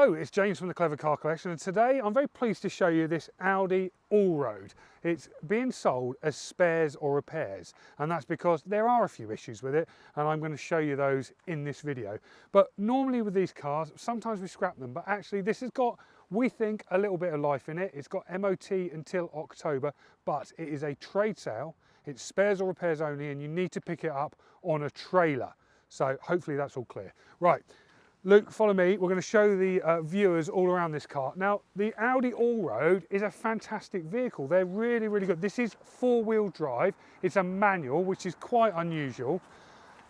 Hello, it's James from the Clever Car Collection, and today I'm very pleased to show you this Audi Allroad. It's being sold as spares or repairs, and that's because there are a few issues with it, and I'm going to show you those in this video. But normally with these cars, sometimes we scrap them, but actually this has got, we think, a little bit of life in it. It's got MOT until October, but it is a trade sale. It's spares or repairs only, and you need to pick it up on a trailer. So hopefully that's all clear. Right. Luke, follow me. We're going to show the viewers all around this car. Now, the Audi Allroad is a fantastic vehicle. They're really, really good. This is four-wheel drive. It's a manual, which is quite unusual.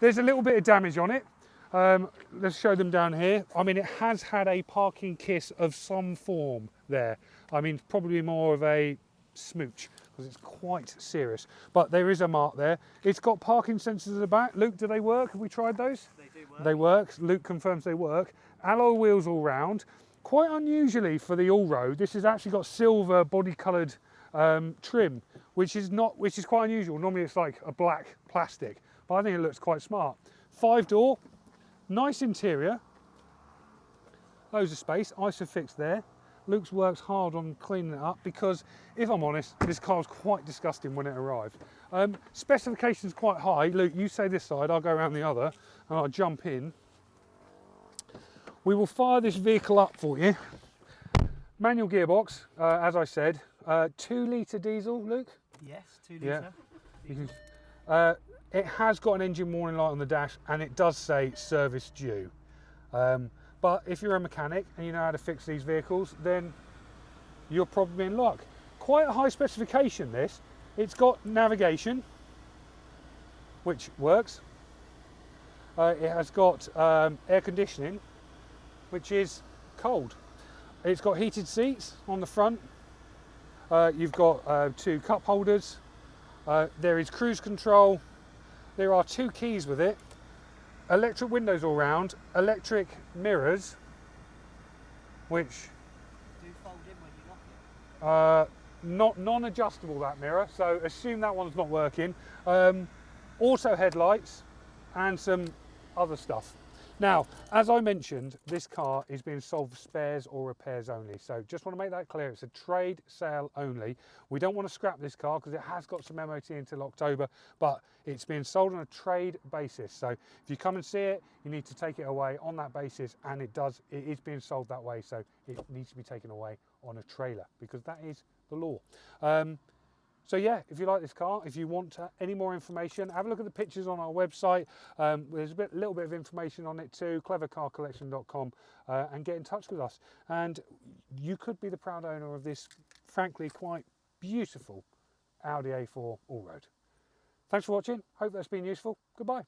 There's a little bit of damage on it. Let's show them down here. I mean, it has had a parking kiss of some form there. I mean, probably more of a smooch, because it's quite serious. But there is a mark there. It's got parking sensors at the back. Luke, do they work? Have we tried those? They do work. They work. Luke confirms they work. Alloy wheels all round. Quite unusually for the Allroad, this has actually got silver body-coloured trim, which is quite unusual. Normally it's like a black plastic, but I think it looks quite smart. 5-door, nice interior, loads of space, ISOFIX there. Luke's works hard on cleaning it up because, if I'm honest, this car was quite disgusting when it arrived. Specifications quite high. Luke, you say this side, I'll go around the other, and I'll jump in. We will fire this vehicle up for you. Manual gearbox, as I said. 2-litre diesel, Luke? Yes, 2 litre. Yeah. It has got an engine warning light on the dash, and it does say service due. But if you're a mechanic and you know how to fix these vehicles, then you're probably in luck. Quite a high specification, this. It's got navigation, which works. It has got air conditioning, which is cold. It's got heated seats on the front. You've got 2 cup holders. There is cruise control. There are 2 keys with it. Electric windows all round, electric mirrors, which Do fold in when you lock it? not non-adjustable, that mirror, so assume that one's not working. Auto headlights and some other stuff. Now, as I mentioned, this car is being sold for spares or repairs only. So just want to make that clear. It's a trade sale only. We don't want to scrap this car because it has got some MOT until October, but it's being sold on a trade basis. So if you come and see it, you need to take it away on that basis, and it is being sold that way. So it needs to be taken away on a trailer because that is the law. So yeah, if you like this car, if you want any more information, have a look at the pictures on our website. There's a little bit of information on it too, clevercarcollection.com, and get in touch with us. And you could be the proud owner of this, frankly, quite beautiful Audi A4 Allroad. Thanks for watching. Hope that's been useful. Goodbye.